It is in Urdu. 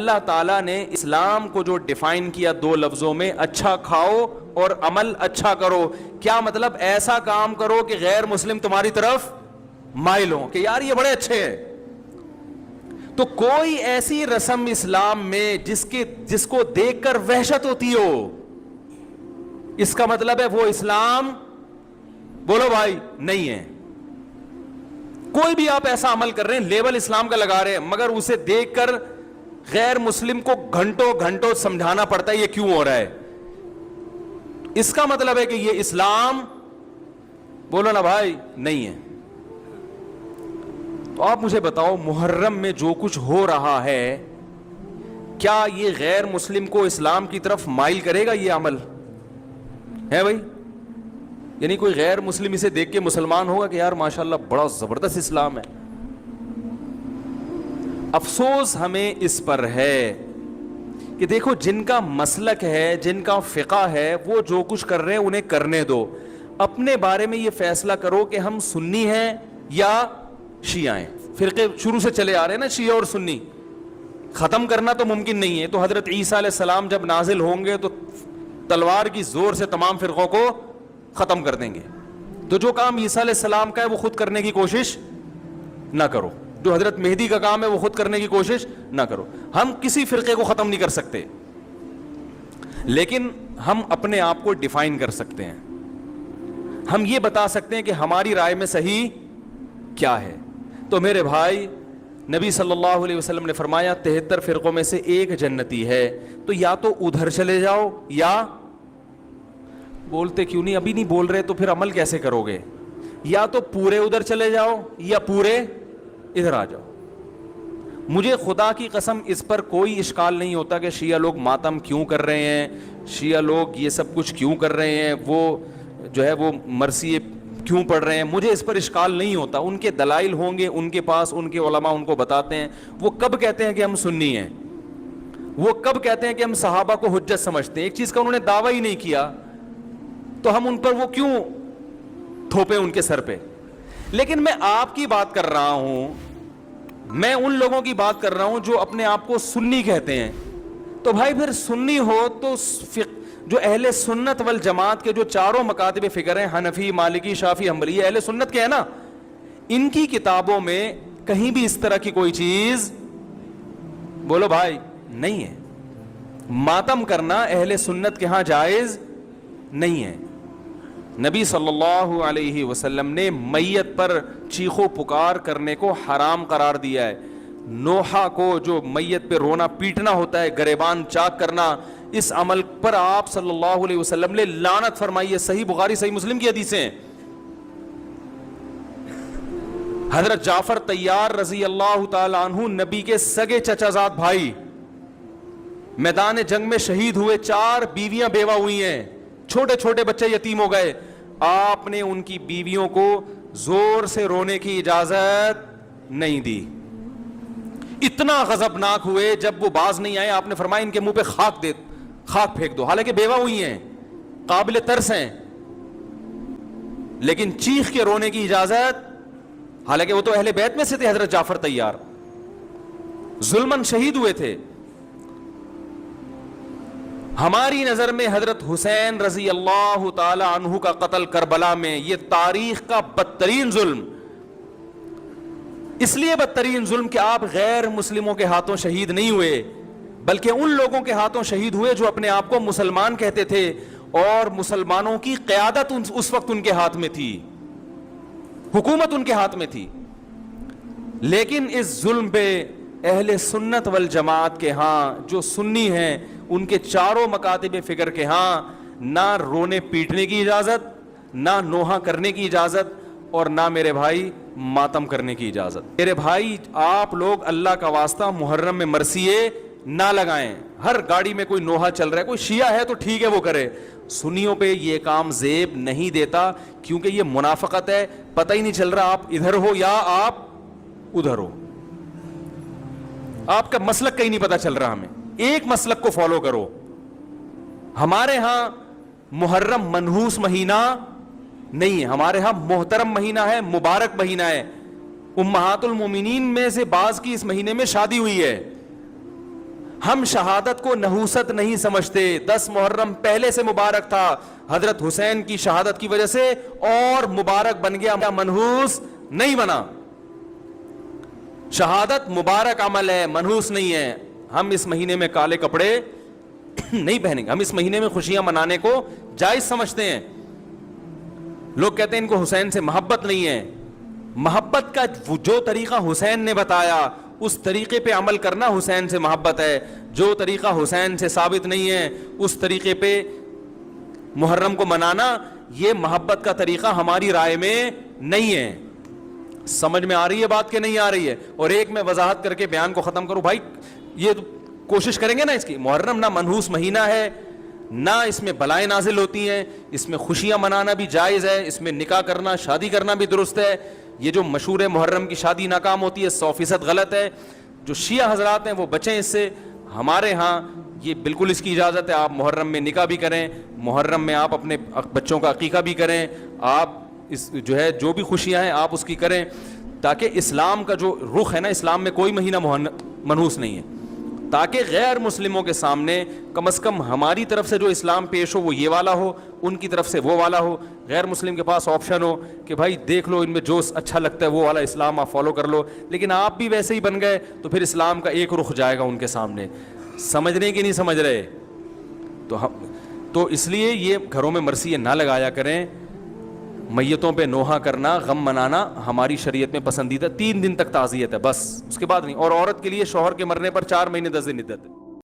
اللہ تعالیٰ نے اسلام کو جو ڈیفائن کیا دو لفظوں میں, اچھا کھاؤ اور عمل اچھا کرو, کیا مطلب؟ ایسا کام کرو کہ غیر مسلم تمہاری طرف مائل ہوں کہ یار یہ بڑے اچھے ہیں. تو کوئی ایسی رسم اسلام میں جس کو دیکھ کر وحشت ہوتی ہو, اس کا مطلب ہے وہ اسلام, بولو بھائی, نہیں ہے. کوئی بھی آپ ایسا عمل کر رہے ہیں, لیبل اسلام کا لگا رہے ہیں, مگر اسے دیکھ کر غیر مسلم کو گھنٹوں گھنٹوں سمجھانا پڑتا ہے یہ کیوں ہو رہا ہے, اس کا مطلب ہے کہ یہ اسلام, بولو نا بھائی, نہیں ہے. تو آپ مجھے بتاؤ, محرم میں جو کچھ ہو رہا ہے کیا یہ غیر مسلم کو اسلام کی طرف مائل کرے گا؟ یہ عمل ہے بھائی, یعنی کوئی غیر مسلم اسے دیکھ کے مسلمان ہوگا کہ یار ماشاءاللہ بڑا زبردست اسلام ہے؟ افسوس ہمیں اس پر ہے کہ دیکھو جن کا مسلک ہے, جن کا فقہ ہے, وہ جو کچھ کر رہے ہیں انہیں کرنے دو. اپنے بارے میں یہ فیصلہ کرو کہ ہم سنی ہیں یا شیعہ ہیں. فرقے شروع سے چلے آ رہے ہیں نا, شیعہ اور سنی, ختم کرنا تو ممکن نہیں ہے. تو حضرت عیسیٰ علیہ السلام جب نازل ہوں گے تو تلوار کی زور سے تمام فرقوں کو ختم کر دیں گے. تو جو کام عیسیٰ علیہ السلام کا ہے وہ خود کرنے کی کوشش نہ کرو, جو حضرت مہدی کا کام ہے وہ خود کرنے کی کوشش نہ کرو. ہم کسی فرقے کو ختم نہیں کر سکتے, لیکن ہم اپنے آپ کو ڈیفائن کر سکتے ہیں. ہم یہ بتا سکتے ہیں کہ ہماری رائے میں صحیح کیا ہے. تو میرے بھائی, نبی صلی اللہ علیہ وسلم نے فرمایا 73 فرقوں میں سے ایک جنتی ہے, تو یا تو ادھر چلے جاؤ, یا بولتے کیوں نہیں, ابھی نہیں بول رہے تو پھر عمل کیسے کرو گے, یا تو پورے ادھر چلے جاؤ یا پورے ادھر آ جاؤ. مجھے خدا کی قسم اس پر کوئی اشکال نہیں ہوتا کہ شیعہ لوگ ماتم کیوں کر رہے ہیں, شیعہ لوگ یہ سب کچھ کیوں کر رہے ہیں, وہ جو ہے وہ مرثیے کیوں پڑھ رہے ہیں, مجھے اس پر اشکال نہیں ہوتا. ان کے دلائل ہوں گے ان کے پاس, ان کے علماء ان کو بتاتے ہیں. وہ کب کہتے ہیں کہ ہم سنی ہیں, وہ کب کہتے ہیں کہ ہم صحابہ کو حجت سمجھتے ہیں؟ ایک چیز کا انہوں نے دعویٰ ہی نہیں کیا تو ہم ان پر وہ کیوں تھوپے ان کے سر پہ. لیکن میں آپ کی بات کر رہا ہوں, میں ان لوگوں کی بات کر رہا ہوں جو اپنے آپ کو سنی کہتے ہیں. تو بھائی پھر سنی ہو تو جو اہل سنت والجماعت کے جو چاروں مکاتب فکر ہیں, حنفی, مالکی, شافعی, حنبلی, اہل سنت کے ہیں نا, ان کی کتابوں میں کہیں بھی اس طرح کی کوئی چیز, بولو بھائی, نہیں ہے. ماتم کرنا اہل سنت کے ہاں جائز نہیں ہے. نبی صلی اللہ علیہ وسلم نے میت پر چیخو پکار کرنے کو حرام قرار دیا ہے. نوحہ کو جو میت پہ رونا پیٹنا ہوتا ہے, گریبان چاک کرنا, اس عمل پر آپ صلی اللہ علیہ وسلم نے لعنت فرمائی ہے. صحیح بخاری صحیح مسلم کی حدیثیں ہیں. حضرت جعفر طیار رضی اللہ تعالی عنہ نبی کے سگے چچا زاد بھائی میدان جنگ میں شہید ہوئے, 4 بیویاں بیوہ ہوئی ہیں, چھوٹے چھوٹے بچے یتیم ہو گئے. آپ نے ان کی بیویوں کو زور سے رونے کی اجازت نہیں دی. اتنا غضبناک ہوئے, جب وہ باز نہیں آئے آپ نے فرمایا ان کے منہ پہ خاک پھینک دو. حالانکہ بیوہ ہوئی ہیں, قابل ترس ہیں, لیکن چیخ کے رونے کی اجازت, حالانکہ وہ تو اہل بیت میں سے تھے. حضرت جعفر طیار ظلمن شہید ہوئے تھے. ہماری نظر میں حضرت حسین رضی اللہ تعالی عنہ کا قتل کربلا میں یہ تاریخ کا بدترین ظلم, اس لیے بدترین ظلم کہ آپ غیر مسلموں کے ہاتھوں شہید نہیں ہوئے, بلکہ ان لوگوں کے ہاتھوں شہید ہوئے جو اپنے آپ کو مسلمان کہتے تھے, اور مسلمانوں کی قیادت اس وقت ان کے ہاتھ میں تھی, حکومت ان کے ہاتھ میں تھی. لیکن اس ظلم پہ اہل سنت والجماعت کے ہاں جو سنی ہیں, ان کے چاروں مکاتب فکر کے ہاں نہ رونے پیٹنے کی اجازت, نہ نوحہ کرنے کی اجازت, اور نہ میرے بھائی ماتم کرنے کی اجازت. میرے بھائی آپ لوگ اللہ کا واسطہ محرم میں مرثیے نہ لگائیں. ہر گاڑی میں کوئی نوحہ چل رہا ہے, کوئی شیعہ ہے تو ٹھیک ہے وہ کرے, سنیوں پہ یہ کام زیب نہیں دیتا, کیونکہ یہ منافقت ہے. پتہ ہی نہیں چل رہا آپ ادھر ہو یا آپ ادھر ہو, آپ کا مسلک کہیں نہیں پتہ چل رہا. ہمیں ایک مسلک کو فالو کرو. ہمارے ہاں محرم منحوس مہینہ نہیں ہے, ہمارے ہاں محترم مہینہ ہے, مبارک مہینہ ہے. امہات المومنین میں سے بعض کی اس مہینے میں شادی ہوئی ہے. ہم شہادت کو نحوست نہیں سمجھتے. 10 محرم پہلے سے مبارک تھا, حضرت حسین کی شہادت کی وجہ سے اور مبارک بن گیا, منحوس نہیں بنا. شہادت مبارک عمل ہے, منحوس نہیں ہے. ہم اس مہینے میں کالے کپڑے نہیں پہنیں گے, ہم اس مہینے میں خوشیاں منانے کو جائز سمجھتے ہیں. لوگ کہتے ہیں ان کو حسین سے محبت نہیں ہے. محبت کا جو طریقہ حسین نے بتایا اس طریقے پہ عمل کرنا حسین سے محبت ہے. جو طریقہ حسین سے ثابت نہیں ہے اس طریقے پہ محرم کو منانا یہ محبت کا طریقہ ہماری رائے میں نہیں ہے. سمجھ میں آ رہی ہے بات کہ نہیں آ رہی ہے؟ اور ایک میں وضاحت کر کے بیان کو ختم کروں. بھائی یہ کوشش کریں گے نا اس کی, محرم نہ منحوس مہینہ ہے, نہ اس میں بلائیں نازل ہوتی ہیں, اس میں خوشیاں منانا بھی جائز ہے, اس میں نکاح کرنا شادی کرنا بھی درست ہے. یہ جو مشہور ہے محرم کی شادی ناکام ہوتی ہے 100% غلط ہے. جو شیعہ حضرات ہیں وہ بچیں اس سے. ہمارے ہاں یہ بالکل اس کی اجازت ہے, آپ محرم میں نکاح بھی کریں, محرم میں آپ اپنے بچوں کا عقیقہ بھی کریں, آپ اس جو ہے جو بھی خوشیاں ہیں آپ اس کی کریں, تاکہ اسلام کا جو رخ ہے نا, اسلام میں کوئی مہینہ منحوس نہیں ہے, تاکہ غیر مسلموں کے سامنے کم از کم ہماری طرف سے جو اسلام پیش ہو وہ یہ والا ہو, ان کی طرف سے وہ والا ہو. غیر مسلم کے پاس آپشن ہو کہ بھائی دیکھ لو ان میں جو اچھا لگتا ہے وہ والا اسلام آپ فالو کر لو, لیکن آپ بھی ویسے ہی بن گئے تو پھر اسلام کا ایک رخ جائے گا ان کے سامنے. سمجھنے کی نہیں سمجھ رہے؟ تو اس لیے یہ گھروں میں مرثیے نہ لگایا کریں. میتوں پہ نوحہ کرنا, غم منانا ہماری شریعت میں پسندیدہ. 3 دن تک تعزیت ہے بس, اس کے بعد نہیں. اور عورت کے لیے شوہر کے مرنے پر 4 مہینے 10 دن عدت ہے.